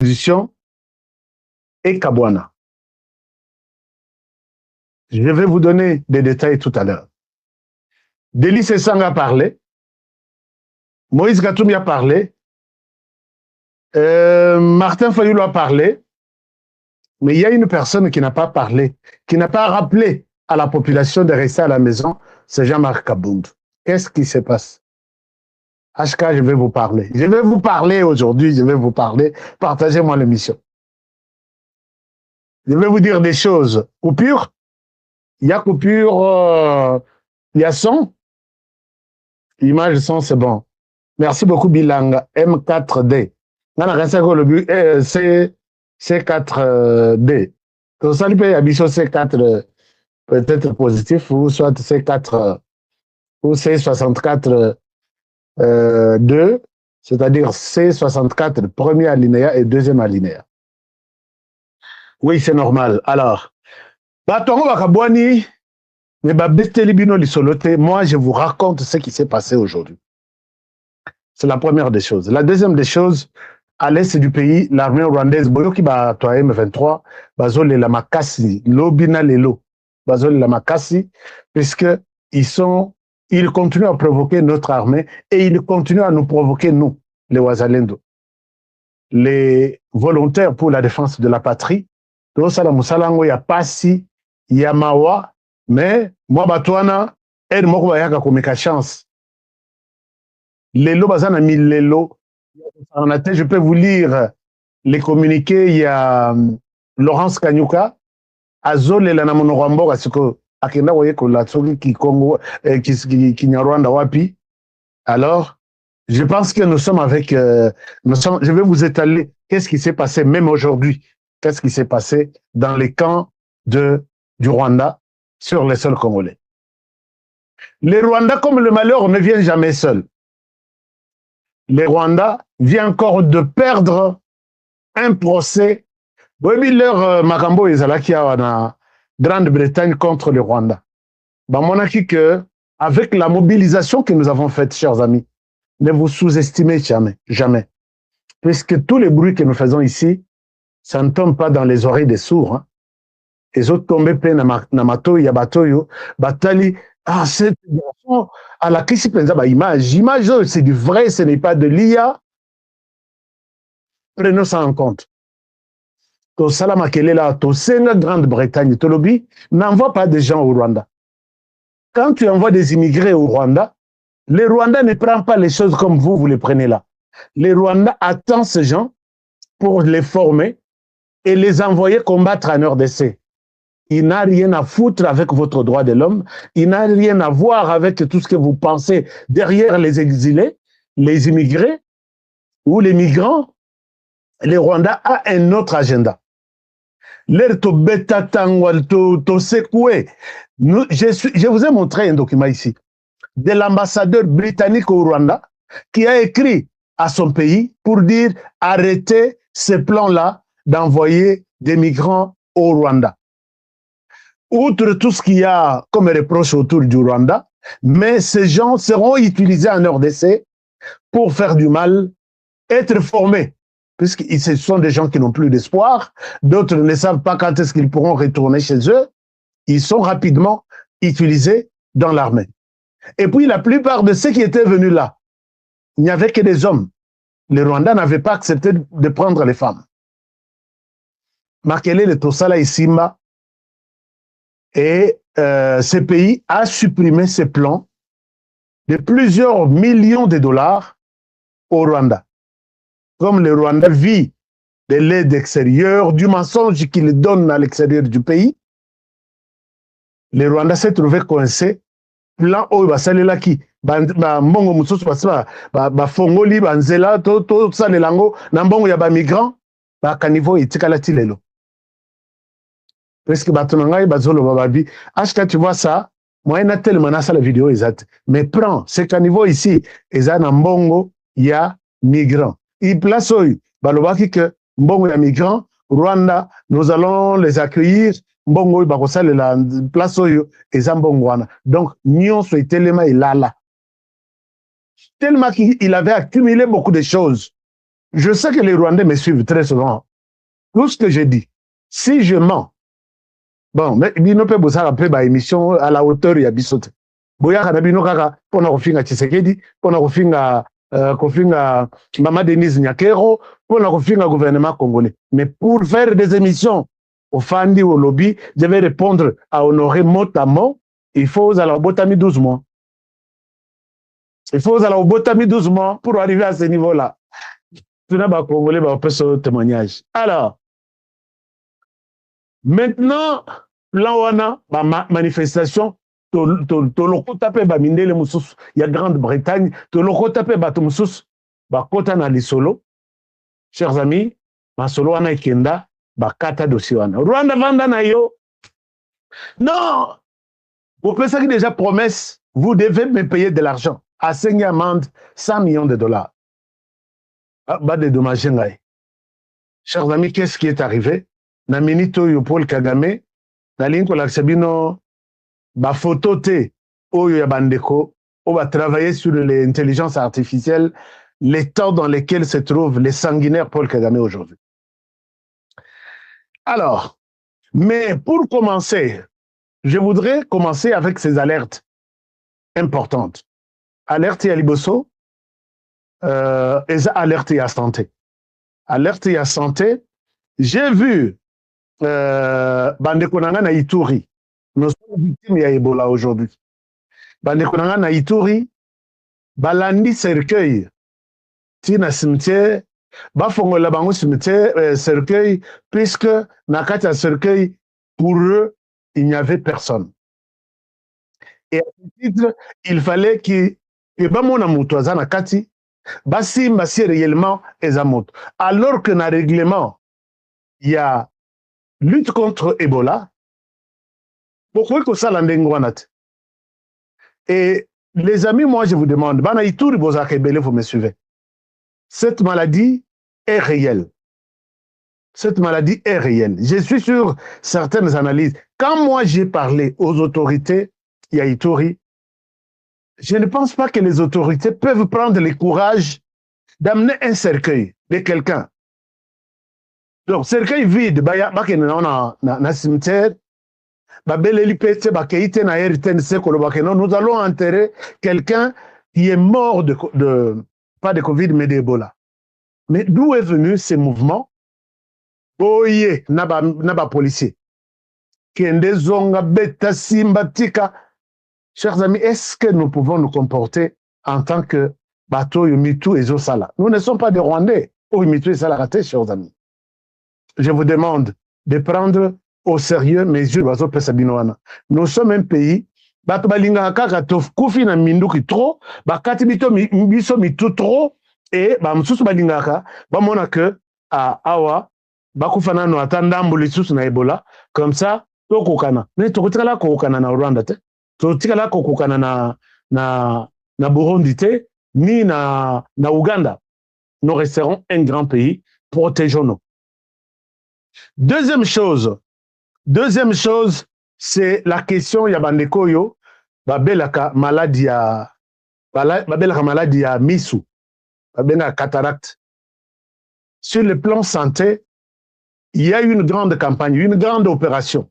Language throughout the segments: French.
l'opposition et Kabwana. Je vais vous donner des détails tout à l'heure. Delis Sessang a parlé, Moïse Gatoumi a parlé, Martin Fayulu a parlé, mais il y a une personne qui n'a pas parlé, qui n'a pas rappelé à la population de rester à la maison, c'est Jean-Marc Kabound. Qu'est-ce qui se passe? HK, je vais vous parler. Je vais vous parler aujourd'hui, je vais vous parler. Partagez-moi l'émission. Je vais vous dire des choses. Coupure? Il y a coupure, il y a son. Image, son, c'est bon. Merci beaucoup, Bilanga. M4D. C4D. Donc, ça lui peut y avoir C4 peut-être positif ou soit C4 ou C64 2, c'est-à-dire C64, premier alinéa et deuxième alinéa. Oui, c'est normal. Alors, moi, je vous raconte ce qui s'est passé aujourd'hui. C'est la première des choses. La deuxième des choses, à l'est du pays, l'armée rwandaise, Boyoki ba M23, bazole la makasi, lobina lelo, bazole la makasi, puisque ils continuent à provoquer notre armée et ils continuent à nous provoquer, nous, les Wazalendo, les volontaires pour la défense de la patrie. Il y a Passi, il y a Mawa, mais moi, Batouana, aide moi, comme chance. Lelo, bazana mille lelo. Je peux vous lire les communiqués. Il y a Laurence Kanyuka, Azol et Lana Monorambo, parce que Akenda voyait que la Tsogi qui Congo, qui Nyarwanda Wapi. Alors, je pense que nous sommes avec. Je vais vous étaler qu'est-ce qui s'est passé, même aujourd'hui. Qu'est-ce qui s'est passé dans les camps du Rwanda sur les sols congolais. Les Rwandais, comme le malheur, ne viennent jamais seuls. Les Rwandais viennent encore de perdre un procès. Oui, leur Makambo et Zalaki en Grande-Bretagne contre le Rwanda. Mon avis que, avec la mobilisation que nous avons faite, chers amis, ne vous sous-estimez jamais, jamais. Puisque tous les bruits que nous faisons ici, ça ne tombe pas dans les oreilles des sourds. Hein. Les autres tombent plein namato, yabatoyo, batali. Ah, cette garçon, à la crise, image, c'est du vrai, ce n'est pas de l'IA. Prenons ça en compte. To Salama Kelela, to Senga Grande-Bretagne, Tolobi, n'envoie pas des gens au Rwanda. Quand tu envoies des immigrés au Rwanda, les Rwandais ne prennent pas les choses comme vous les prenez là. Les Rwandais attendent ces gens pour les former et les envoyer combattre en RDC. Il n'a rien à foutre avec votre droit de l'homme. Il n'a rien à voir avec tout ce que vous pensez derrière les exilés, les immigrés ou les migrants. Les Rwandais ont un autre agenda. Je vous ai montré un document ici de l'ambassadeur britannique au Rwanda qui a écrit à son pays pour dire arrêtez ce plan-là d'envoyer des migrants au Rwanda. Outre tout ce qu'il y a comme reproche autour du Rwanda, mais ces gens seront utilisés en RDC pour faire du mal, être formés, puisque ce sont des gens qui n'ont plus d'espoir, d'autres ne savent pas quand est-ce qu'ils pourront retourner chez eux, ils sont rapidement utilisés dans l'armée. Et puis la plupart de ceux qui étaient venus là, il n'y avait que des hommes. Les Rwandais n'avaient pas accepté de prendre les femmes. Makele le Tosala et Simba, et ce pays a supprimé ses plans de plusieurs millions de dollars au Rwanda. Comme le Rwanda vit de l'aide extérieure, du mensonge qu'il donne à l'extérieur du pays, le Rwanda s'est trouvé coincé. Plan oyo basalela ki mbongo mususu bafongoli banzela to salelango na mbongo ya bamigrant bakanivo etikala ti lelo. Parce que batonangai bazolo bababi ashka tu vois ça moi na tellement na la vidéo exacte mais prends ce caniveau ici eza na mbongo ya migrant il place oyo balobaki que mbongo ya migrant Rwanda nous allons les accueillir mbongo bakosalela place oyo eza mbongo wana donc nyonso etelema ilala tellement qu'il avait accumulé beaucoup de choses Je sais que les Rwandais me suivent très souvent. Tout ce que je dis, si je mens, bon, mais bino pe bosala pe ba émission à la hauteur ya bisote. Boya kana bino kaka pona kofinga Tshisekedi, pona kofinga Mama Denise Nyakero, pona kofinga gouvernement congolais. Mais pour faire des émissions au Fandi au lobby, je vais répondre à Honoré mot à mot, il faut aller au botami 12 mois. Il faut aller au botami 12 mois pour arriver à ce niveau-là. Tout le monde congolais va faire ce témoignage. Alors, maintenant, là on a ma manifestation, toloko tapé ba mindele mususu ya Grande-Bretagne, toloko tapé ba mususu ba kota na lisolo. Chers amis, ma solo wana ikenda ba kata dossier wana. Rwanda vanda na yo. Non, vous pensez que déjà promesse, vous devez me payer de l'argent. À 5 amende 100 millions de dollars. Ba dédommager ngai. Chers amis, qu'est-ce qui est arrivé? Na minito yo Paul Kagame, na linko la sabino ba photo te oyo ya bandeko, on va travailler sur l'intelligence artificielle, les temps dans lesquels se trouve les sanguinaires Paul Kagame aujourd'hui. Alors, mais pour commencer, je voudrais commencer avec ces alertes importantes. Alerte ya liboso, alerte ya santé. Alerte ya santé, j'ai vu bandeko nanga na Ituri. Nous sommes victimes ya Ebola aujourd'hui. Bandeko nanga na Ituri, balandi cercueil, tina cimetière, bafongola bango cimetière, cercueil, puisque na kati ya cercueil, pour eux, il n'y avait personne. Et à ce titre, il fallait que bamona mutu aza na kati, basimba si réellement eza moto. Alors que na règlement, il y a lutte contre Ebola, pourquoi que ça l'andengwanat? Et les amis, moi je vous demande, bana Ituri bozaka ebele, vous me suivez. Cette maladie est réelle. Cette maladie est réelle. Je suis sur certaines analyses. Quand moi j'ai parlé aux autorités, il y a Ituri, je ne pense pas que les autorités peuvent prendre le courage d'amener un cercueil de quelqu'un. Donc, cercueil vide, na cimetière, nous allons enterrer quelqu'un qui est mort pas de Covid, mais d'Ebola. Mais d'où est venu ce mouvement? Oye, naba policier. Kende zonga beta simba tika. Chers amis, est-ce que nous pouvons nous comporter en tant que bateau Yumitu et Zosala? Nous ne sommes pas des Rwandais. Oh, Yumitu et Sala raté, chers amis. Je vous demande de prendre au sérieux mes yeux. Nous sommes un pays, bato balinga kaka tofukufi na minduki trop, bakati biso mitu trop, et bamususu balingaka, bamona que awa, bakufana no atandambu lisusu na Ebola, comme ça, tokokana. Mais tokotikala kokokana na Rwanda te. Totikala kokokana na Burundi te, ni na Ouganda. Nous resterons un grand pays, protégeons-nous. Deuxième chose, c'est la question ya bandeko yo, babelaka maladie ya misu, babelaka cataracte. Sur le plan santé, il y a une grande campagne, une grande opération.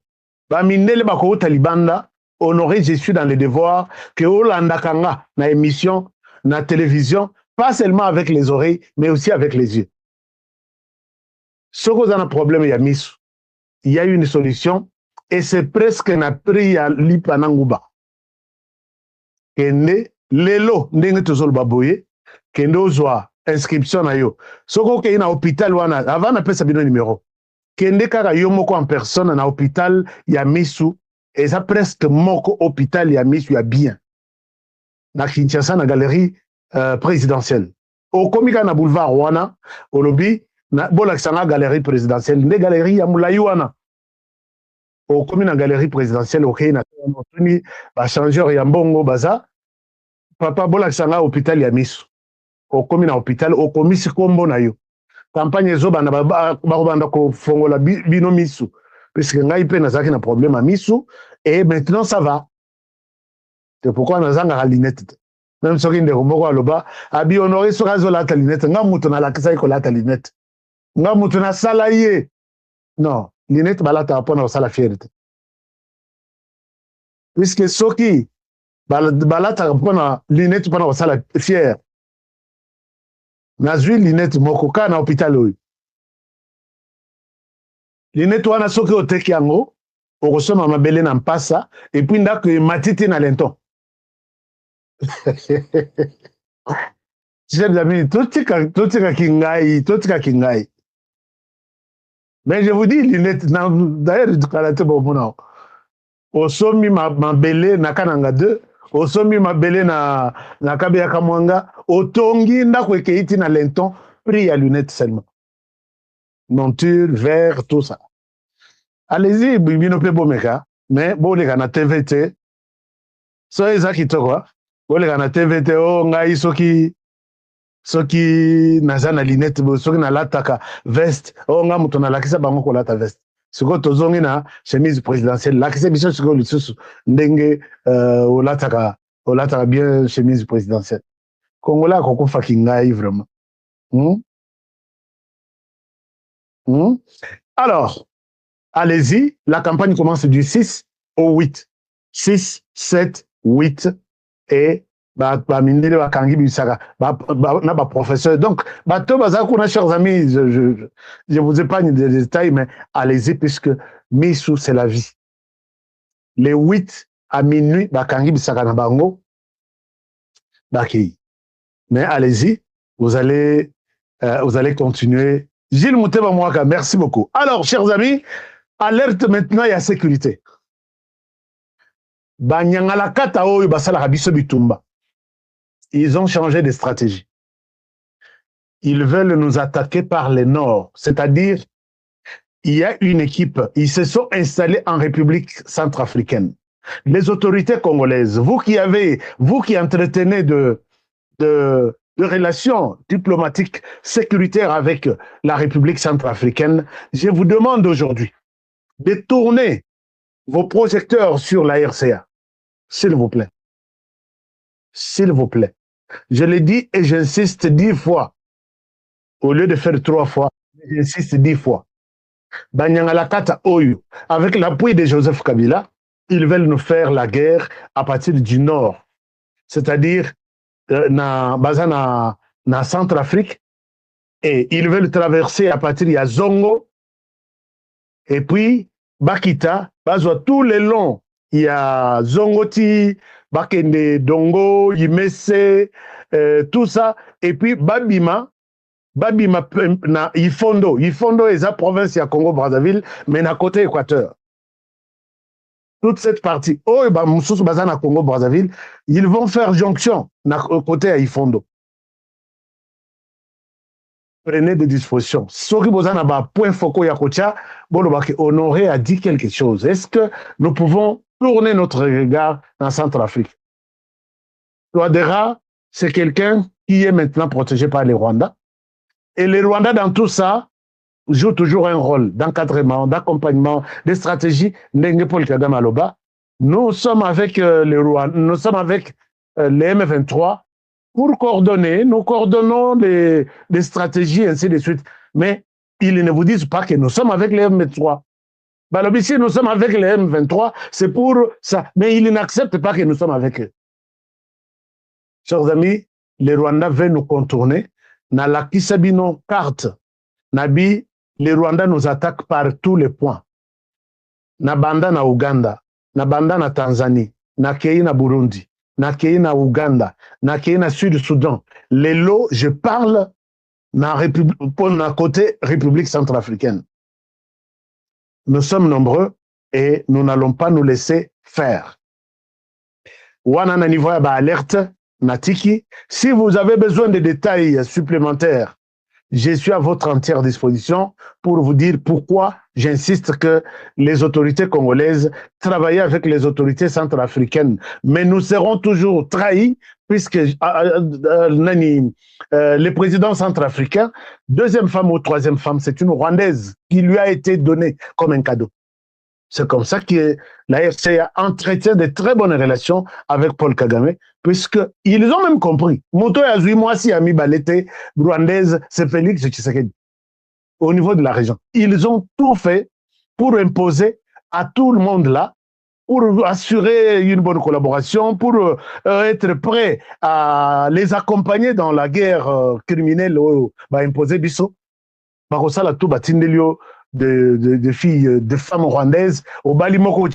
Bamindele bako talibanda, honoré, je suis dans les devoirs, que Olanda Kanga, na émission, na télévision, pas seulement avec les oreilles, mais aussi avec les yeux. Ce qu'on a un problème, il y a une solution, et c'est presque un prix à l'Ipanangouba. Kende, lelo, ndenge tozol baboye, kende ozwa inscription na yo. Soko ke na hôpital wana, avant na pesa bino numéro. Kende kaka yo moko en personne na hôpital ya misu, et ça presque moko hôpital ya misu ya bien. Na Kinshasa na galerie présidentielle. Au komika na boulevard wana, au lobby, na bolakisanga galerie présidentielle, ne galerie ya mulayi wana. Au komina galerie présidentielle, ok, na tuni ba changeur ya mbongo baza, papa bolakisanga hôpital ya misu. Au komina hôpital, au komisi kombo na yo. Campagne zoba na ba ko fongola bino misu. Parce que ngai pe nazaki na problème à misu, et maintenant ça va. C'est pourquoi nazanga la lunette. Même si on est loba, abi honoré sur la linette, nga mutuna la kisa ko la linette. Nga mutuna salaye. Non, linette balata pona sala fierté. Puisque soki balata pona linette pona sala fier. Nazui linette mokoka na hôpital oyo. Linette wana soki oteki yango, okosoma mabele na mpasa, et puis ndako matiti na lenton. Chers amis, totika kingai. Mais je vous dis, linette, d'ailleurs, du karaté bon, osomi mabele na kananga 2, osomi mabele na kabeya kamwanga, otongi ndako ekeiti na lenton, prix à lunettes seulement. Monture, verre, tout ça. Allez-y, bino pe bomeka, mais bon les na TVT. Soyez ça qui te quoi. Bon les na TVT o ngai soki naza na linette soki na lataka veste o nga muto na lakisa bango ko lata veste. Siko tozongi na chemise présidentielle lakisa biso siko lisusu ndenge o lataka bien chemise présidentielle. Congolais ko kufa kingai vraiment. Alors, allez-y, la campagne commence du 6 au 8. 6, 7, 8 et professeur. Donc, chers amis, je vous épargne des détails, mais allez-y, puisque Missou, c'est la vie. Les 8 à minuit, mais allez-y, vous allez continuer. Gilles Mouteba Mouaka, merci beaucoup. Alors, chers amis, alerte maintenant, il y a sécurité. Ils ont changé de stratégie. Ils veulent nous attaquer par le nord, c'est-à-dire il y a une équipe, ils se sont installés en République centrafricaine. Les autorités congolaises, vous qui entretenez de relations diplomatiques sécuritaires avec la République centrafricaine, je vous demande aujourd'hui de tourner vos projecteurs sur la RCA, s'il vous plaît. S'il vous plaît. Je le dis et j'insiste 10 fois. Au lieu de faire 3 fois, j'insiste 10 fois. Banyangalakata Oyo, avec l'appui de Joseph Kabila, ils veulent nous faire la guerre à partir du nord. C'est-à-dire, na Centrafrique, et ils veulent traverser à partir de Zongo, et puis Bakita, tout le long, il y a Zongoti, Bakende, Dongo, Yimese, tout ça, et puis Babima na Ifondo est la province de Congo-Brazzaville, mais na côté Équateur. Toute cette partie, na Congo-Brazzaville, ils vont faire jonction na côté à Ifondo. Prenez des dispositions. Soki bozana ba point focaux Yakocha, Honoré a dit quelque chose. Est-ce que nous pouvons tourner notre regard en Centrafrique? Touadéra, c'est quelqu'un qui est maintenant protégé par les Rwandais. Et les Rwandais, dans tout ça, jouent toujours un rôle d'encadrement, d'accompagnement, de stratégie. Nous sommes avec les Rwandais, nous sommes avec les M23 pour coordonner, nous coordonnons les stratégies, ainsi de suite. Mais ils ne vous disent pas que nous sommes avec les M23. Si nous sommes avec les M23, c'est pour ça. Mais ils n'acceptent pas que nous sommes avec eux. Chers amis, les Rwandais veulent nous contourner. Na la Kisabino carte, Nabi, les Rwandais nous attaquent par tous les points. Na banda na Uganda, na banda na Tanzanie, na kei na Burundi, na kei na Uganda, na kei na Sud-Soudan. Les lots, je parle pour na côté République centrafricaine. Nous sommes nombreux et nous n'allons pas nous laisser faire. Wana na niveau ya ba alerte. Natiki, si vous avez besoin de détails supplémentaires, je suis à votre entière disposition pour vous dire pourquoi j'insiste que les autorités congolaises travaillent avec les autorités centrafricaines. Mais nous serons toujours trahis puisque le président centrafricain, deuxième femme ou troisième femme, c'est une Rwandaise qui lui a été donnée comme un cadeau. C'est comme ça que la RC entretient de très bonnes relations avec Paul Kagame, puisqu'ils ont même compris. Moto Yazui, moi, si Ami Balete, rwandaise, c'est Félix Tshisekedi, au niveau de la région. Ils ont tout fait pour imposer à tout le monde là, pour assurer une bonne collaboration, pour être prêt à les accompagner dans la guerre criminelle imposée Bisso. Barosala tout batindelio de filles, de femmes rwandaises, au Balimoko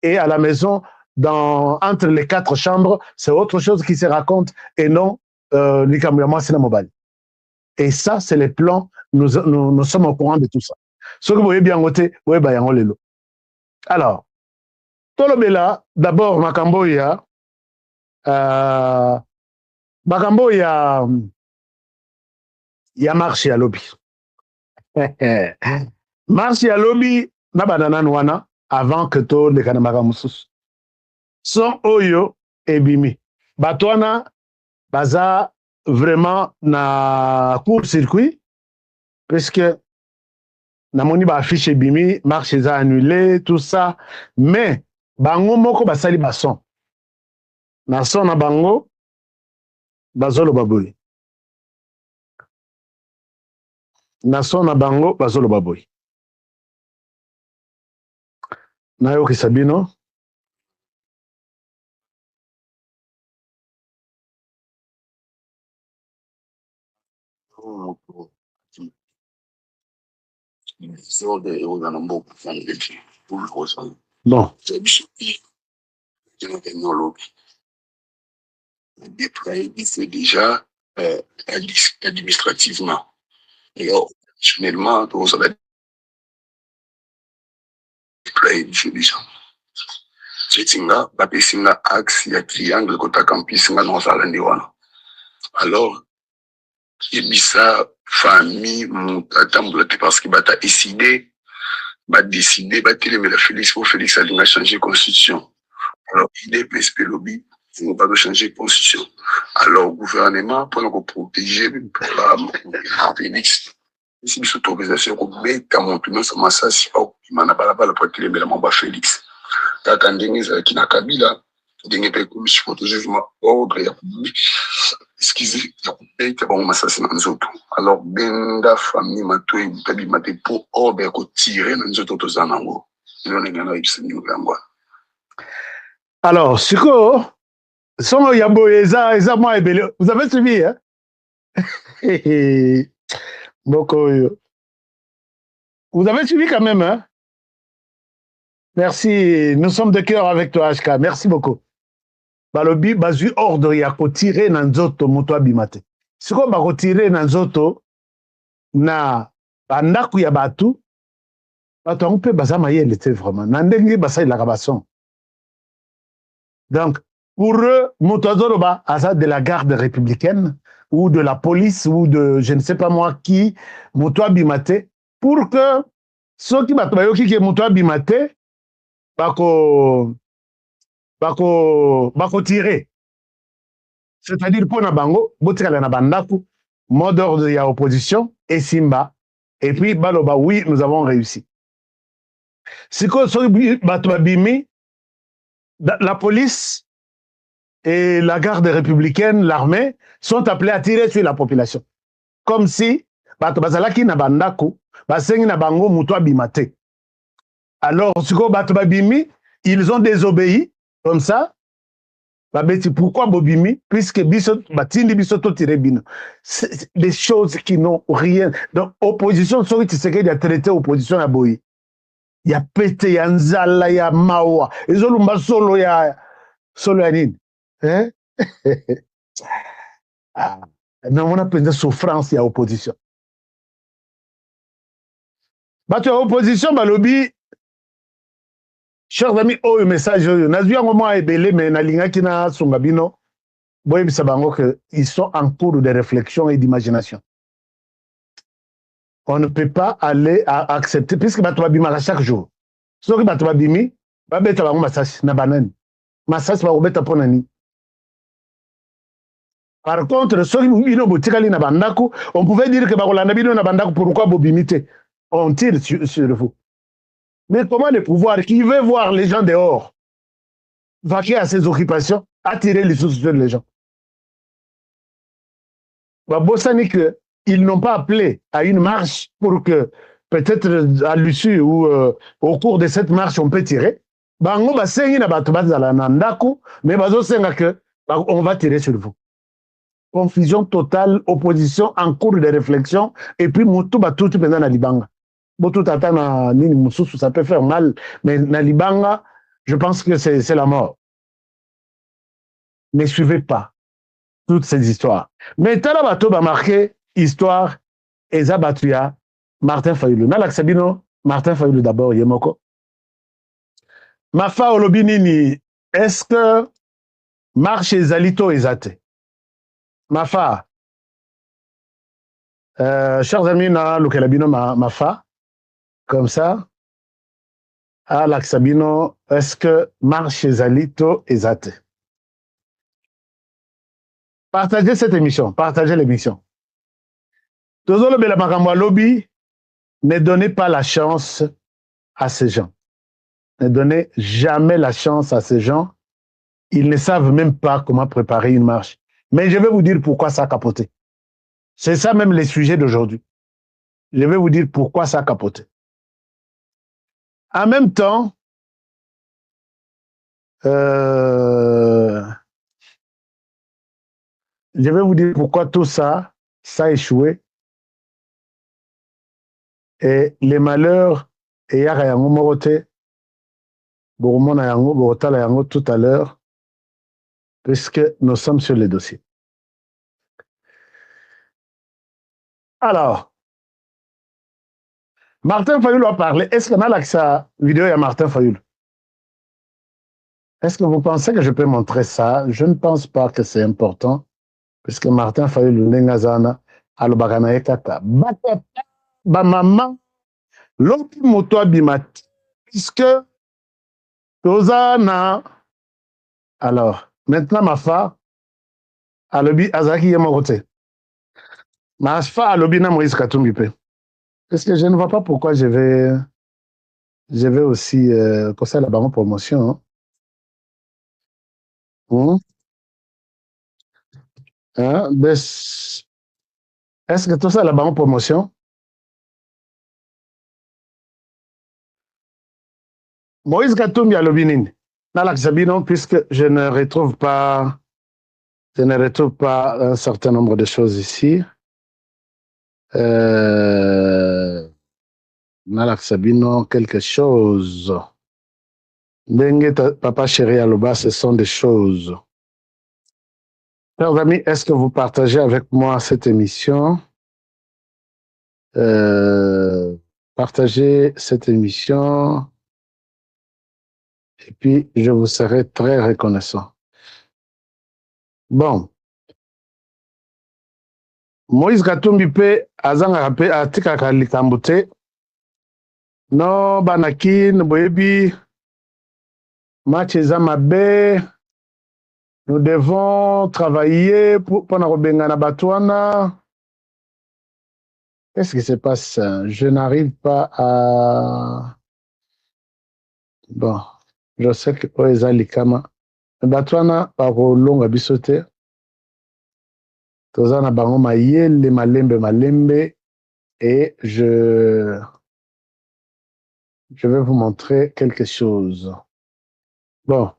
et à la maison, entre les 4 chambres, c'est autre chose qui se raconte et non Nikamuyama Sinamobali. Et ça, c'est les plans, nous sommes au courant de tout ça. Ce que vous voyez bien voté, vous voyez lelo. Alors, Tolobela, d'abord, Makambo ya marche à lobby. Marche à lobby, na banana wana, avant que to le kanamaka mususu. Son oyo ebimi. Batwana, baza vraiment na court-circuit, puisque namoni ba affiche ebimi, marche eza annulé, tout ça, mais bango moko basali bason. Na son na bango, bazolo baboy. Na son na bango, bazolo baboy. Nayo Kisabino. Bon. C'est déjà administrativement et opérationnellement, on va déployer déjà. Chetinga, bapesinga axe ya triangle kota campisinga non salandiwana. Alors, ebisa famille mutata parce que bata décidé la Félix pour Félix a changer constitution. Alors, idée PSP lobby, ils n'ont pas de changer de constitution. Alors, le gouvernement, pour nous protéger, Félix, si nous autorisation, pour bêta mon plus, ça m'a ça, si pas, il m'a pas pour qu'il ait la Félix. Tata Ndenge, qui n'a Kabila, Ndenge, comme je faut jugement ordre, excusez, il y a un assassinat dans autres. Alors, Benda, famille, Matoui, Tabi, Maté, pour ordre, tirer dans les autres anango. Il y a un alors, Siko, son Yambo, Eza, moi, vous avez suivi, hein? Boko, vous avez suivi quand même, hein? Merci, nous sommes de cœur avec toi, HK, merci beaucoup. Balobi, bazu ordre, ya ko tirer na nzoto, moto abimate. Siko, ba ko tirer na nzoto, na bandaku ya batu, bato on peut baza mayele te vraiment. Nandenge basa il la bason. Donc, pour eux, Moutazoroba, ça de la garde républicaine, ou de la police, ou de je ne sais pas moi qui, Moutoua Bimate, pour que ceux qui battent qui est Moutoua Bimate, bako tirer. C'est-à-dire, pour Nabango, Botikala Nabandaku, mot d'ordre de la opposition, et Simba, et puis Baloba, oui, nous avons réussi. C'est que ceux qui battent la police et la garde républicaine, l'armée, sont appelés à tirer sur la population. Comme si, bazalaki na bandaku, basengi na bango muto abimate. Alors, siko bato babimi, ils ont désobéi, comme ça, babeti, pourquoi bobimi? Puisque biso, batindi biso to tirer bino. C'est des choses qui n'ont rien. Donc, opposition, sorry, tu sais qu'il y a traité opposition à Boyi. Il y a pété, il y a nzala, il y a mawa. Ils ont solo, il y a nini. Hein? Non, on a plein de souffrance, il y a opposition. Bato ya opposition, balobi, chers amis, oh, message, nazui un moment ebele, mais na linga kina sungabino, boye bisabango que ils sont en cours de réflexion et d'imagination. On ne peut pas aller à accepter, puisque bato babima chaque jour. Ceux qui bato babimi, babeta bango masasi, na banani. Masasi babeta ponani. Par contre, ceux qui na bandaku, on pouvait dire que bakolanda bino na bandaku, pourquoi bobimite? On tire sur vous. Mais comment le pouvoir qui veut voir les gens dehors vaquer à ses occupations, attirer les sources des gens? Bosani que ils n'ont pas appelé à une marche pour que peut-être à l'issue ou au cours de cette marche on peut tirer. Bango basengi na bato bazala na ndako, mais bazosenga que on va tirer sur vous. Confusion totale, opposition en cours de réflexion, et puis mutu batutu pendant na libanga. Botu tata na nini mususu, ça peut faire mal, mais na libanga, je pense que c'est la mort. Ne suivez pas toutes ces histoires. Mais tala bato ba marqué histoire eza batuya Martin Fayulu. Nala Sabino, Martin Fayulu d'abord yemoko. Mafa olobi nini, est-ce que marche ezalito ezate? Mafa, chers amis, na lukelabino mafa, comme ça, à l'Axabino, est-ce que marche ezalito ezate? Partagez cette émission, partagez l'émission. Tozolo bela makambo lobby, ne donnez pas la chance à ces gens. Ne donnez jamais la chance à ces gens. Ils ne savent même pas comment préparer une marche. Mais je vais vous dire pourquoi ça a capoté. C'est ça même les sujets d'aujourd'hui. Je vais vous dire pourquoi ça a capoté. En même temps, je vais vous dire pourquoi tout ça, ça a échoué. Et les malheurs, et yaka yango morote, boromona yango, borotala yango tout à l'heure, puisque nous sommes sur les dossiers. Alors, Martin Fayulu a parlé. Est-ce qu'on a l'accès à la vidéo à Martin Fayulu? Est-ce que vous pensez que je peux montrer ça? Je ne pense pas que c'est important, puisque Martin Fayulu Nengazana, Alobagana Ekata, Batata, Bamama, Lopi Moto Bimati, puisque Tozana. Alors, maintenant, ma fa, Alobi Azaki Yamorote. Ma fa, Alobi na Moïse Katumbipe. Parce que je ne vois pas pourquoi je vais aussi, comme ça, la baron promotion. Hein? Hein? Est-ce que tout ça, la baron promotion? Moïse Katumbi Alobi Nini. Nalak Sabino, puisque je ne retrouve pas un certain nombre de choses ici. Nalak Sabino, quelque chose. Dengue, papa chéri Aloba, ce sont des choses. Chers amis, est-ce que vous partagez avec moi cette émission? Partagez cette émission et puis je vous serai très reconnaissant. Bon. Moïse Katumbi pe azanga pe atikaka likambo te. No banakin boyebi match eza mabe. Nous devons travailler pour na batwana. Qu'est-ce qui se passe? Je n'arrive pas à... Bon, je sais que eza likama. Batwana bakolonga biso te. Toza na bango mayele malembe et je vais vous montrer quelque chose. Bon,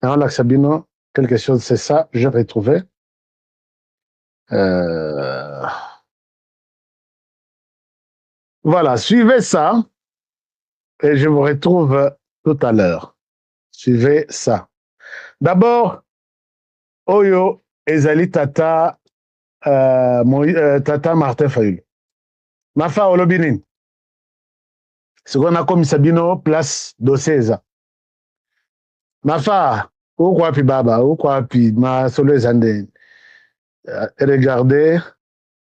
alors Sabino, quelque chose, c'est ça, j'ai retrouvé. Voilà, suivez ça et je vous retrouve tout à l'heure. Suivez ça. D'abord, Oyo ezali tata tata Martin Fayulu. Mafa olobinin. Ce qu'on a comme Sabino, place d'Ocesa. Mafa, ou quoi pi baba, ou quoi pi ma solo ezande. Regardez.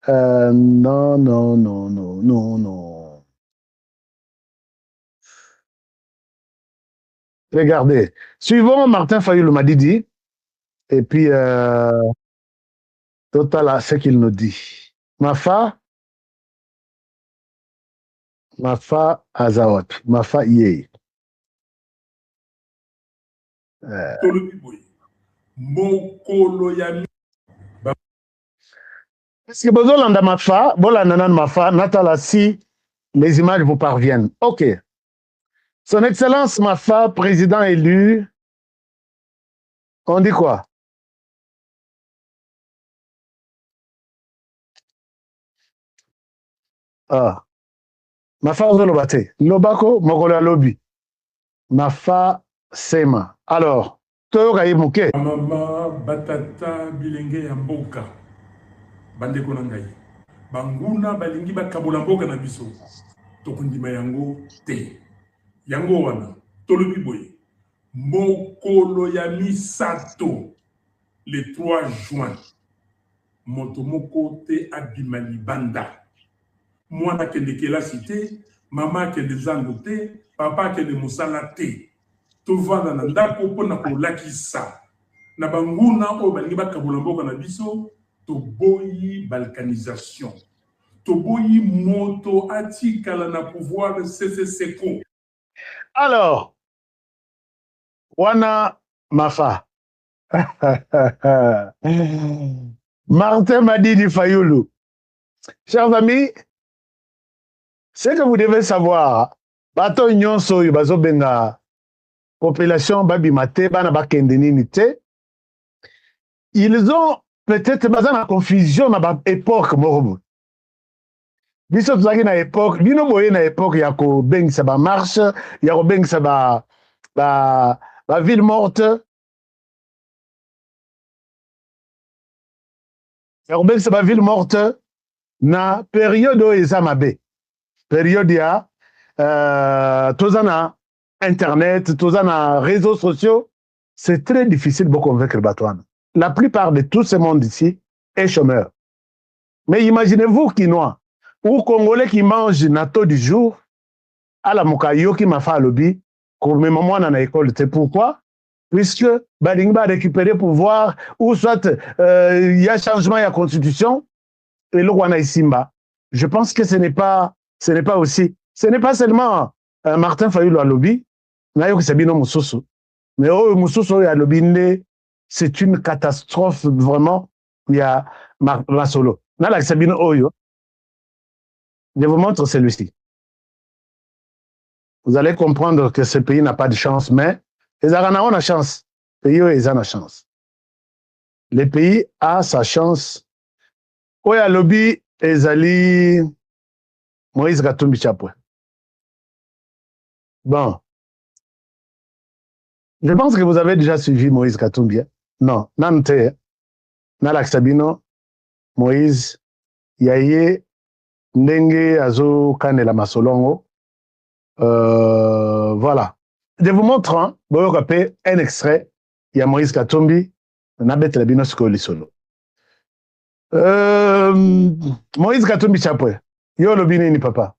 Non, non, non, non, non, non. Regardez. Suivons Martin Fayulu Madidi. Et puis, total à ce qu'il nous dit. Mafa, Mafa Azawapi. Mafa Yei. Est-ce que Bozolanda Mafa, Bolanda Mafa, Natala, si les images vous parviennent. OK. Son Excellence Mafa, président élu. On dit quoi? Ah. Mafa Ozolobate. Lobako, Mogola Lobi. Mafa Sema. Alors, Toyoka Imuke. Mama batata bilenge ya mboka. Bandeko na ngai. Banguna balingi bakabola mboka na biso. Tokundima yango te. Yango wana. Tolobi boye. Mokolo ya misato. Le 3 juin. Moto moko te abima libanda. Mwana kende kelasi te. Mama kende zango te. Papa kende mosala te. Tovanda na ndako mpona kolakisa. Na banguna oyo balingi bakabola mboka na biso. Toboyi balkanisation. Toboyi moto atikala na pouvoir seko. Alors, Wana Mafa. Martin Madidi Fayoulou. Chers amis, ce que vous devez savoir, bato nyonso yu bazo benga population babimate bana bakendeni te. Ils ont peut-être baza na confusion na ba époque morobo. Biso tuzaki na époque, bino boye na époque ya ko bengisa ba marche, ya ko bengisa ba ville morte. Ya ko bengisa ba ville morte na période oyo eza mabe. Période ya tozana internet, tozana réseaux sociaux, c'est très difficile de convaincre Batouane. La plupart de tout ce monde ici est chômeur. Mais imaginez-vous Kinois ou Congolais qui mangent nato du jour à la Mokayo qui m'a fait à lobby, comme moi dans l'école. C'est pourquoi? Puisque Baling va récupérer pouvoir, ou soit il y a changement de la constitution, et le Rwanda Simba. Je pense que ce n'est pas aussi. Ce n'est pas seulement Martin Fayoulou à lobby, mais oh, Moussousou à lobby, c'est une catastrophe vraiment. Il y a Masolo. Je vous montre celui-ci. Vous allez comprendre que ce pays n'a pas de chance, mais les Arana ont la chance. Les pays ont la chance. Le pays a sa chance. Oui, à lobby, Ezali Moïse Katumbi Chapwe. Bon. Je pense que vous avez déjà suivi Moïse Katumbi. Non, Nante, Nalak Sabino, Moïse, Yaye, Ndenge, Azo, Kanela Masolongo. Voilà. Je vous montre un extrait. Il y a Moïse Katumbi, Nabet Labino Skoli Solo. Moïse Katumbi Chapwe. Yo lobini ni papa.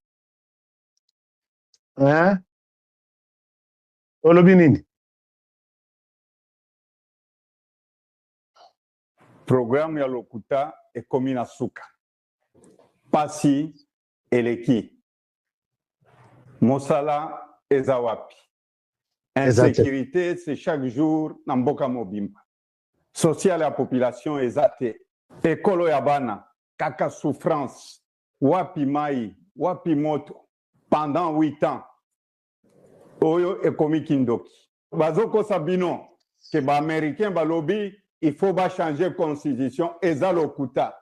Hein? Yo lobini ni. Programme ya lokuta ekomi na suka. Pasi eleki. Mosala ezawapi. Insécurité, c'est chaque jour na mboka mobimba. Social ya population ezate. Ekolo ya bana, kaka souffrance. Wapi mai, wapi moto. Pendant 8 ans. Oyo ekomi kindoki. Bazoko sabino, ke ba américain ba lobby, il faut ba changer constitution eza lokuta.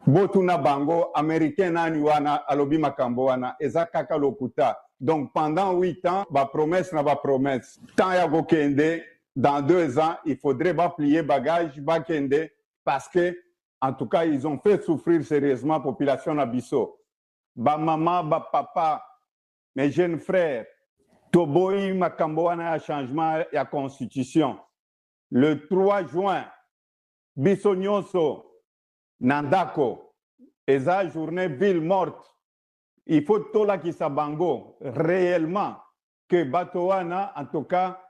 Botuna bango, américain nani wana alobi makambo wana, eza kaka lokuta. Donc pendant 8 ans, ba promesse na ba promesse. Tant ya gokende, dans 2 ans, il faudrait ba plier bagage, ba kende, parce que, en tout cas, ils ont fait souffrir sérieusement la population Nabiso. Ba maman, ba papa, mes jeunes frères, Toboyi makambo wana ya changement ya constitution. Le 3 juin, biso nyonso, Nandako, eza journée ville morte. Il faut tola kisabango réellement que Batoana, en tout cas,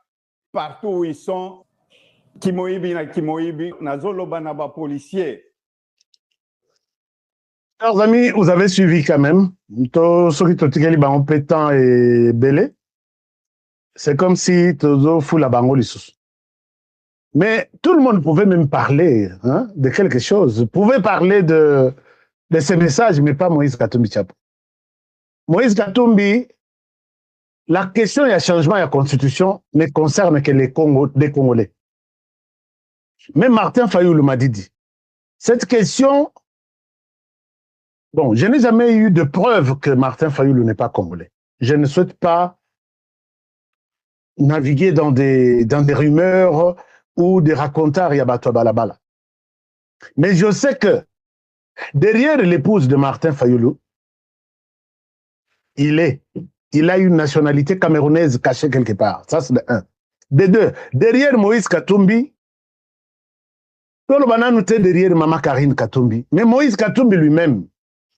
partout où ils sont, Kimoibi na Kimoibi, Nazoloba na ba policier. Chers amis, vous avez suivi quand même. Ceux qui ont pétant et belé. C'est comme si Tozo fout la bango sous. Mais tout le monde pouvait même parler de quelque chose. Pouvait parler de ces messages, mais pas Moïse Katumbi Tchapo. Moïse Katumbi, la question de changement de la constitution ne concerne que les Congolais. Même Martin Fayoulou m'a dit. Cette question, bon, je n'ai jamais eu de preuve que Martin Fayoulou n'est pas congolais. Je ne souhaite pas naviguer dans des rumeurs ou des racontards Yabato Balabala. Mais je sais que derrière l'épouse de Martin Fayoulou, il a une nationalité camerounaise cachée quelque part. Ça, c'est de un. De deux, derrière Moïse Katumbi, tout le banane était derrière Maman Karine Katumbi. Mais Moïse Katumbi lui-même,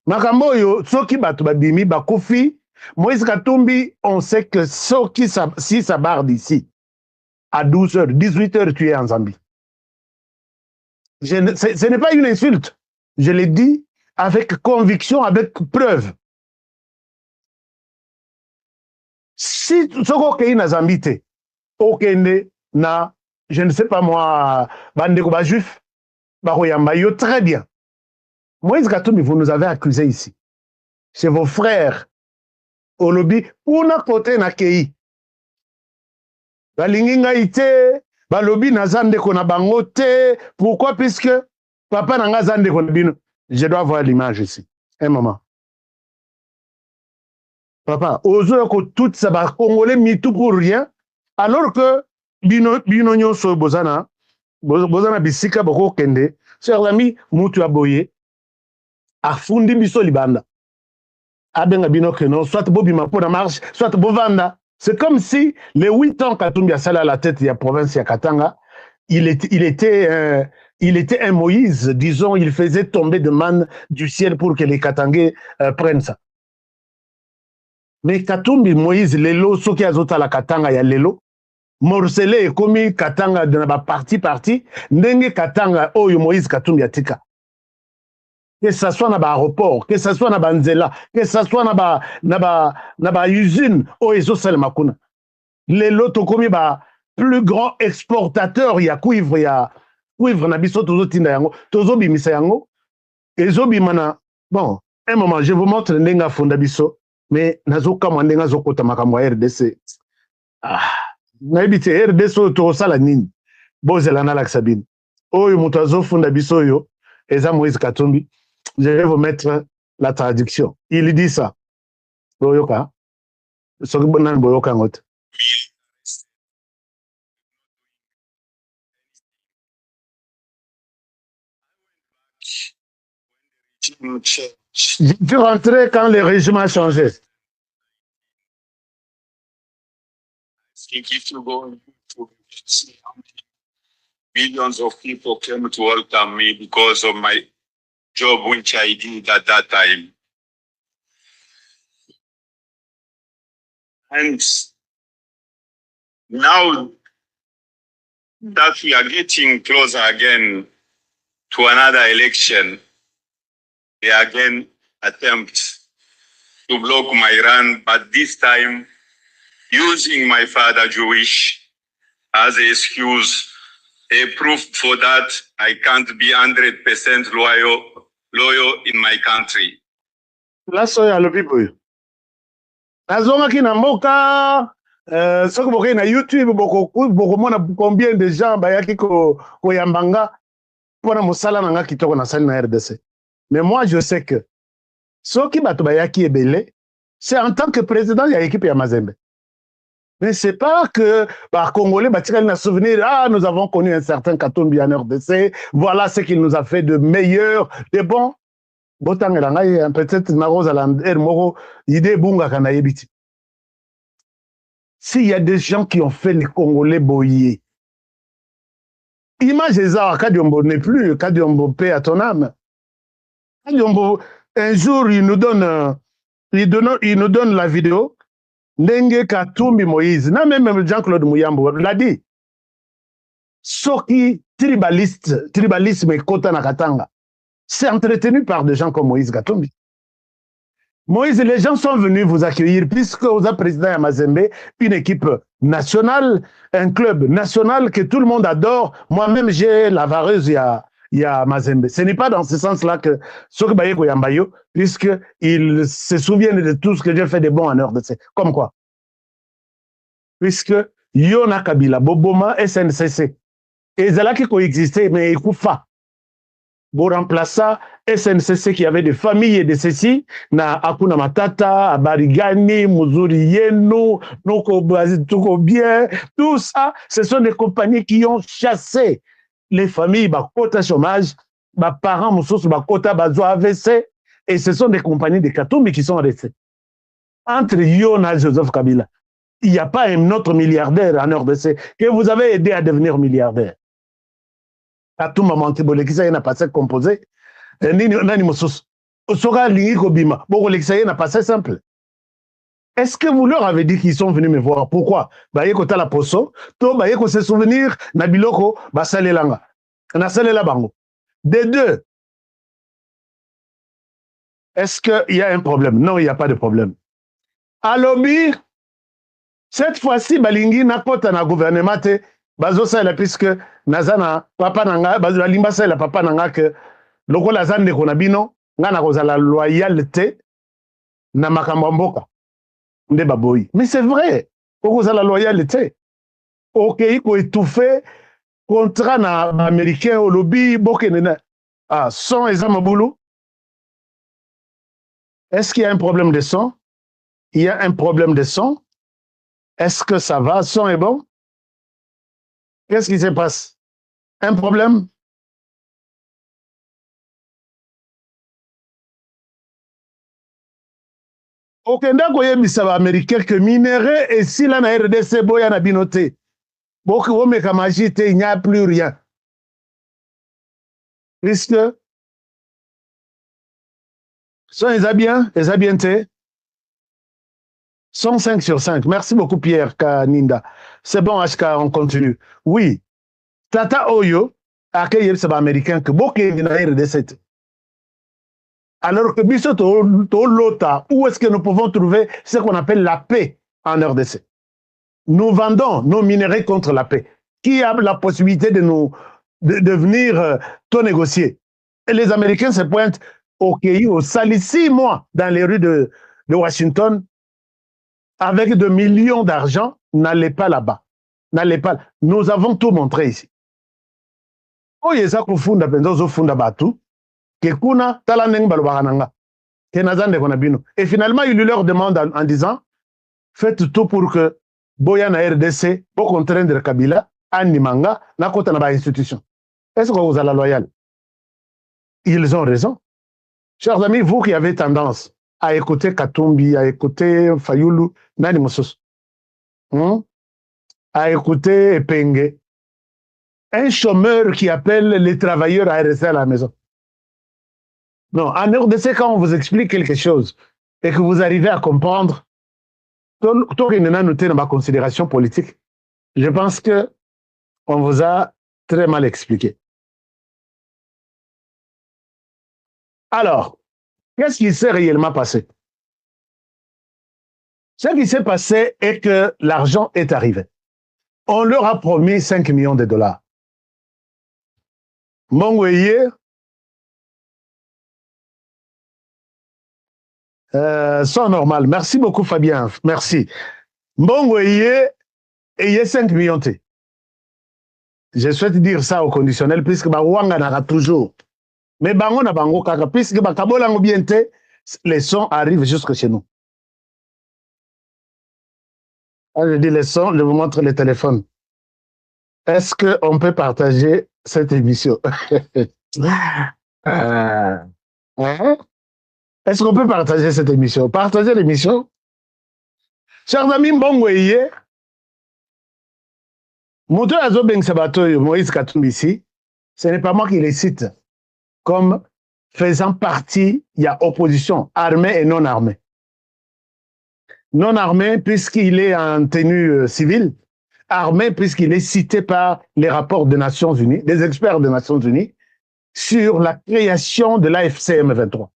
Makambo yo, Soki Batubabimi, Bakofi, Moïse Katumbi, on sait que si ça barre d'ici, à 12h, 18h, tu es en Zambie. Ce n'est pas une insulte. Je l'ai dit avec conviction, avec preuve. Si Soko Kei na Zambie, Okende na, je ne sais pas moi, Bandeko ba juif, Baroyamba, yo, très bien. Moïse Katumbi, vous nous avez accusé ici. C'est vos frères au lobby, pour na côté na Kei. Balinginga ite, balobi na Zandeko na bangote. Pourquoi? Puisque papa na Zandeko na bino. Je dois voir l'image ici. Un moment. Papa, ozo tout ça va congolais mis tout pour rien, alors que bino nyonso bozana bisika boko kende. Chers amis, mutu aboye, afundi biso libanda. Abenga bino keno, soit bobima pour la marche, soit bovanda. C'est comme si les 8 ans Katumbi a salé à la tête de la province de Katanga, il était un Moïse, disons, il faisait tomber de manne du ciel pour que les Katangais prennent ça. Mais Katumbi, Moïse, lelo, soki azota la Katanga ya lelo, morcelé et komi Katanga de la partie, ndenge Katanga, oyo Moïse Katumbi atika. Que ça soit dans l'aéroport, que ça soit dans Banzela, que ça soit dans la usine, oyo sel makuna. Lelo tokomi ba plus grand exportateur ya cuivre na biso tozo tinda yango, tozo bimisa yango, ezo bimana. Bon, un moment, je vous montre ndenga fonda biso. Mais nazoka mwandenga zokota makambo ya RDC. Naibite RDC to sala nini. Bozela na laksabine. Oyo mutu azofunda biso yo eza Moïse Katumbi. Je vais vous mettre la traduction. Il dit ça. Boyoka. Soki bonan boyoka ngot. J'ai dû rentrer quand le régime a changé. If you go to see how many millions of people came to welcome me because of my job which I did at that time. And now that we are getting closer again to another election, they again attempt to block my run, but this time using my father Jewish as an excuse, a proof for that I can't be 100% loyal in my country. La soya lobi boyo. Nazonga ki na mboka, soki boke na YouTube boko mona combien de gens bayaki ko yambanga pona mosala nanga kitoko na sali na RDC. Mais moi je sais que soki bato bayaki ebele, c'est en tant que président ya équipe ya Mazembe. Mais c'est pas que par Congolais, na souvenir, nous avons connu un certain Katumbi en RDC, voilà ce qu'il nous a fait de meilleur, de bon. Peut-être s'il y a des gens qui ont fait les Congolais boyer, image ça, Kadiombo n'est plus, Kadiombo paix à ton âme. Kadiombo, un jour, il nous donne la vidéo. Ndenge Katumbi Moïse, na même Jean-Claude Mouyambo l'a dit. Soki tribalisme kota na Katanga. C'est entretenu par des gens comme Moïse Katumbi. Moïse, les gens sont venus vous accueillir puisque vous avez président à Mazembe, une équipe nationale, un club national que tout le monde adore. Moi-même, j'ai la vareuse, il y a Mazembe. Ce n'est pas dans ce sens-là que Sokibaye Koyambayo, puisqu'ils se souviennent de tout ce que j'ai fait de bon en RDC. Comme quoi? Puisque Yona Kabila, Boboma, SNCC, et Zala qui coexistait, mais Ikoufa. Pour remplacer SNCC qui avait des familles et des ceci, na Akuna Matata, Abarigani, Muzuri Yenu, Noko Tuko Bien, tout ça, ce sont des compagnies qui ont chassé les familles, Bakota chômage, parents, Moussous, Bakota, Bazo AVC, et ce sont des compagnies de Katumbi qui sont restées. Entre Yona et Joseph Kabila, il n'y a pas un autre milliardaire en RDC que vous avez aidé à devenir milliardaire. Katumba Mantibole qui n'a pas composé, Nani Moussous, Osora Lingi Kobima, Borolexaye n'a pas simple. Est-ce que vous leur avez dit qu'ils sont venus me voir? Pourquoi? Baye Kota la Poso, to Baye ko se souvenir, Nabiloko, Basale Langa, Nasale la Bango. Des deux, est-ce qu'il y a un problème? Non, il n'y a pas de problème. À lobby, cette fois-ci, Balingi n'a pas un gouvernement, Bazo Sala, puisque Nazana, Papa Nanga, Bazo Limba Sala, Papa Nanga, que Loko Lazan de Konabino, Nana la loyauté, Namakambamboka, Nde Baboyi. Mais c'est vrai, Okoza la loyauté. Ok, il faut étouffer contrat na américain au lobby, Bokenena. Ah, son et Zamaboulou. Est-ce qu'il y a un problème de son? Il y a un problème de son. Est-ce que ça va? Son est bon? Qu'est-ce qui se passe? Un problème? Ok, d'accord, il y a américain que minerai et si la RDC boya na binoté. Beaucoup de mécamagie, il n'y a plus rien. Puisque, sont les bien, sont 5 sur 5. Merci beaucoup, Pierre Kaninda. C'est bon, HK, on continue. Oui, Tata Oyo, accueillir ce américain que beaucoup de RDC. Alors que Bissot Lota, où est-ce que nous pouvons trouver ce qu'on appelle la paix en RDC? Nous vendons nos minerais contre la paix. Qui a la possibilité de venir tout négocier? Et les Américains se pointent au pays, au Sali, 6 mois dans les rues de Washington, avec de millions d'argent, n'allez pas là-bas. N'allez pas. Nous avons tout montré ici. Et finalement, il leur demande en disant, faites tout pour que Boya na RDC, pour contraindre Kabila, Animanga, na kota na ba institution. Est-ce que vous êtes loyal? Ils ont raison. Chers amis, vous qui avez tendance à écouter Katumbi, à écouter Fayoulou, Nani Moussous, à écouter Penge, un chômeur qui appelle les travailleurs à rester à la maison. Non, en RDC, quand on vous explique quelque chose et que vous arrivez à comprendre, tout qui n'a noté dans ma considération politique, je pense que on vous a très mal expliqué. Alors, qu'est-ce qui s'est réellement passé? Ce qui s'est passé est que l'argent est arrivé. On leur a promis 5 millions de dollars. Mongweye, sont normal. Merci beaucoup, Fabien. Merci. Mongweye, ayez 5 millions. Je souhaite dire ça au conditionnel, puisque Bawanga n'a toujours. Mais Bango na Bango Kaka, puisque Bakabolango bienté, les sons arrivent jusque chez nous. Je dis les sons, je vous montre les téléphones. Est-ce qu'on peut partager cette émission? Est-ce qu'on peut partager cette émission? Partager l'émission? Chers amis, Mbongweye, Moto Azobeng Sabatoyo, Moïse Katumbi ici, ce n'est pas moi qui les cite comme faisant partie, il y a opposition, armée et non armée. Non armé puisqu'il est en tenue civile, armé puisqu'il est cité par les rapports des Nations Unies, des experts des Nations Unies, sur la création de l'AFC M23.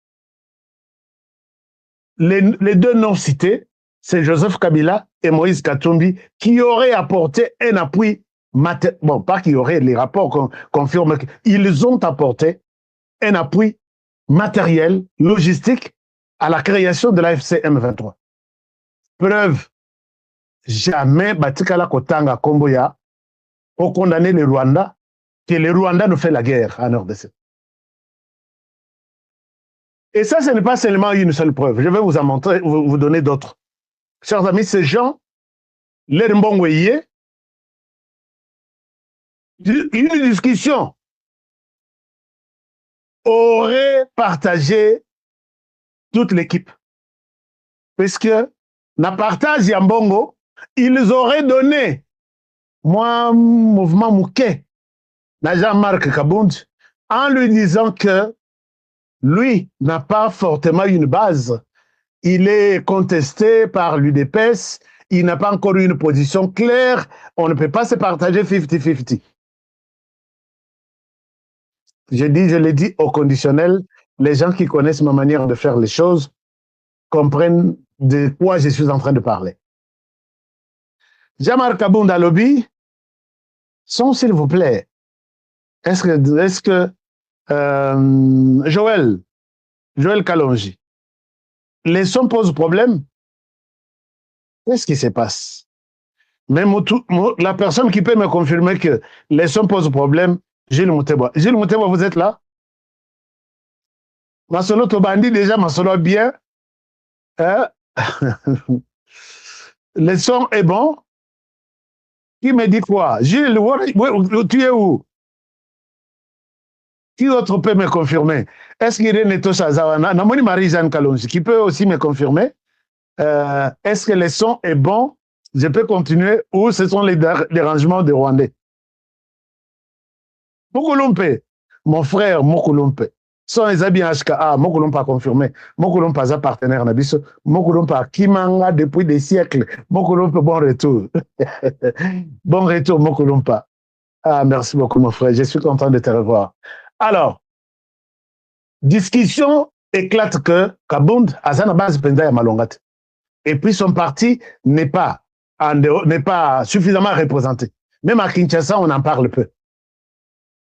Les deux noms cités, c'est Joseph Kabila et Moïse Katumbi, qui auraient apporté un appui matériel. Bon, pas qui auraient, les rapports confirment qu'ils ont apporté un appui matériel, logistique, à la création de l'AFC M23. Preuve, jamais Batikala Kotanga Komboya ont condamné le Rwanda, que le Rwanda nous fait la guerre en RDC. Et ça, ce n'est pas seulement une seule preuve. Je vais vous en montrer, vous donner d'autres. Chers amis, ces gens, les Mbongweye, une discussion aurait partagé toute l'équipe. Parce que, na partage Yambongo, ils auraient donné, moi, mouvement Mouké, na Jean-Marc Kabound, en lui disant que lui n'a pas fortement une base. Il est contesté par l'UDPS, il n'a pas encore une position claire, on ne peut pas se partager 50-50. Je l'ai dit au conditionnel, les gens qui connaissent ma manière de faire les choses comprennent de quoi je suis en train de parler. Jean-Marc Kabounda Lobby, s'il vous plaît, est-ce que Joël Kalonji, les sons posent problème? Qu'est-ce qui se passe? Même la personne qui peut me confirmer que les sons posent problème, Gilles Mouteba. Gilles Mouteba, vous êtes là? Masolo Tobandi, déjà, Masolo bien. Hein? Le son est bon. Qui me dit quoi? Gilles, tu es où? Qui autre peut me confirmer? Est-ce qu'Irene Tocha Zawana, Namoni Marie-Jeanne Kalonji, qui peut aussi me confirmer? Est-ce que le son est bon? Je peux continuer ou ce sont les dérangements des Rwandais? Mokulumpe, mon frère Mokulumpe. Son les habits HKA, Mokulumpe a confirmé. Mokulumpe a partenaire Nabiso. Mokulumpe a Kimanga depuis des siècles. Mokulumpe, bon retour. Bon retour, Mokulumpe. Ah, merci beaucoup, mon frère. Je suis content de te revoir. Alors, discussion éclate que Kabound a sa base Penda Malongate. Et puis son parti n'est pas suffisamment représenté. Même à Kinshasa, on en parle peu.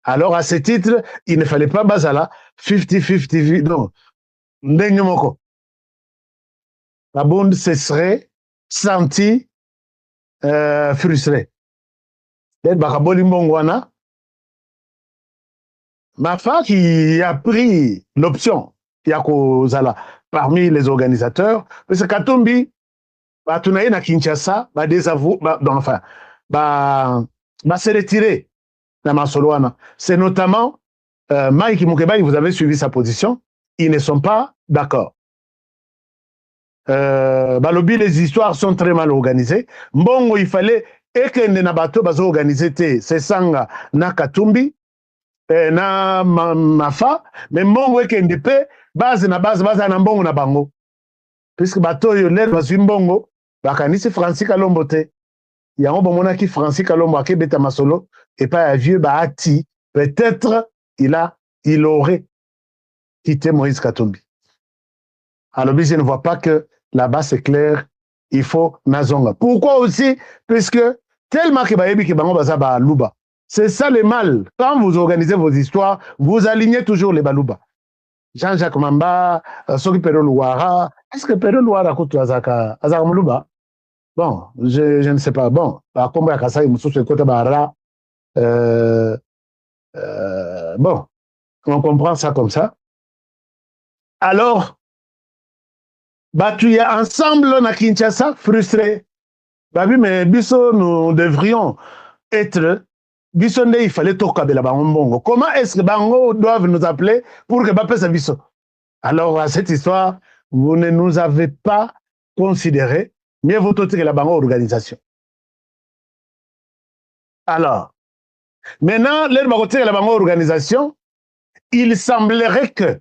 Alors, à ce titre, il ne fallait pas Bazala 50-50, non. Ndenyomoko. Kabound se serait senti frustré. D'être Bakaboli Mbongwana. Ma femme qui a pris l'option, Yakozala, parmi les organisateurs, parce que Katumbi, Tunaï na Kinshasa, désavou, enfin, se retirer dans Masoloana. C'est notamment Mike Mukeba, vous avez suivi sa position, ils ne sont pas d'accord. Balobi, les histoires sont très mal organisées. Mbongo, il fallait Ekende Nabato, organiser, c'est Sanga na Katumbi, na mafa mais mbongo ekende pe base na mbongo na bango puisque bato yo ler bazwi mbongo bakanisi Francis Kalombo te yango bomonaki Francis Kalombo akebeta masolo et pas vieux baati peut-être il aurait quitté Moïse Katumbi. Alors je ne vois pas que là-bas c'est clair, il faut nazonga. Pourquoi aussi? Puisque tellement que bayebi ke bango baza ba luba. C'est ça le mal. Quand vous organisez vos histoires, vous alignez toujours les balouba. Jean-Jacques Mamba, Soki Pero Louara. Est-ce que Pero Louara koto azaka muluba? Bon, je ne sais pas. Bon, à Kombo ya Kasai, Moussou Kota Bara. Bon, on comprend ça comme ça. Alors, tu es ensemble na Kinshasa, frustré. Babi, mais biso, nous devrions être. Bisonde, il fallait tout kabela bango. Comment est-ce que bango doivent nous appeler pour que bapé sa biso? Alors, à cette histoire, vous ne nous avez pas considéré, mieux vaut que la bango organisation. Alors, maintenant, la bango organisation, il semblerait que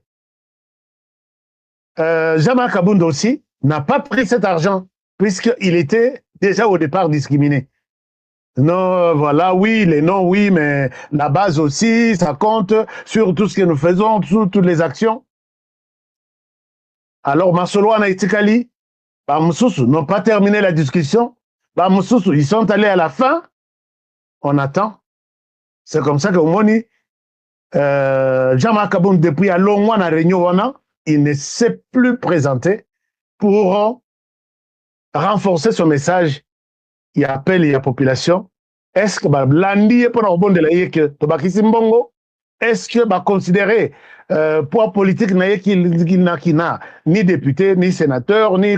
Jean-Marc Kabound aussi n'a pas pris cet argent, puisqu'il était déjà au départ discriminé. Non, voilà, oui, les noms, oui, mais la base aussi, ça compte sur tout ce que nous faisons, sur toutes les actions. Alors, Masolo Anaïtikali, Moussoussou n'ont pas terminé la discussion. Moussoussou, ils sont allés à la fin. On attend. C'est comme ça que Moni, Jean-Marc Kaboun, depuis à long mois, dans la réunion, il ne s'est plus présenté pour renforcer son message. Il appelle la population. Est-ce que l'andi pour rebond de la que Tobakisi Mbongo, est-ce que considérer poids politique qu'il n'a ni député, ni sénateur, ni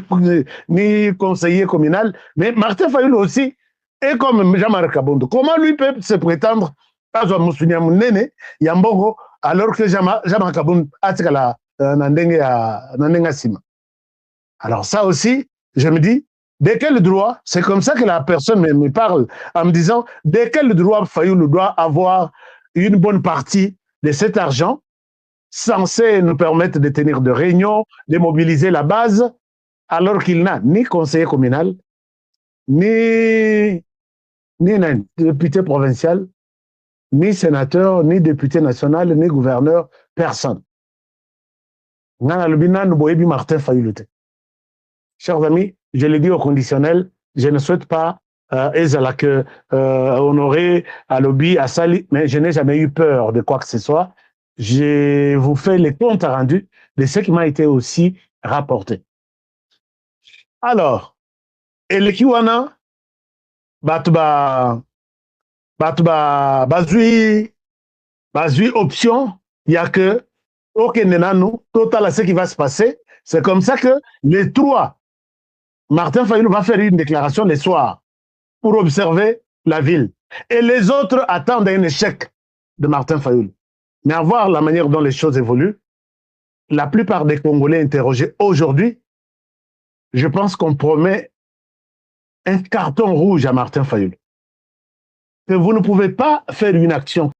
conseiller communal, mais Martin Fayulu aussi, et comme Jean-Marc Kabondo, comment lui peut se prétendre à Moussounia Mounene, Yambongo, alors que Jean-Marc Kabondo a Nandenga Sima. Alors ça aussi, je me dis, de quel droit, c'est comme ça que la personne me parle, en me disant, de quel droit Fayulu doit avoir une bonne partie de cet argent censé nous permettre de tenir des réunions, de mobiliser la base, alors qu'il n'a ni conseiller communal, ni député provincial, ni sénateur, ni député national, ni gouverneur, personne. Martin Fayulu. Chers amis, je l'ai dit au conditionnel, je ne souhaite pas que Honoré, à Lobby, à Sali, mais je n'ai jamais eu peur de quoi que ce soit. Je vous fais les comptes rendus de ce qui m'a été aussi rapporté. Alors, Elekiwana, bazui option, il n'y a que, ok, total à ce qui va se passer. C'est comme ça que les trois, Martin Fayulu va faire une déclaration le soir pour observer la ville. Et les autres attendent un échec de Martin Fayulu. Mais à voir la manière dont les choses évoluent, la plupart des Congolais interrogés aujourd'hui, je pense qu'on promet un carton rouge à Martin Fayulu. Que vous ne pouvez pas faire une action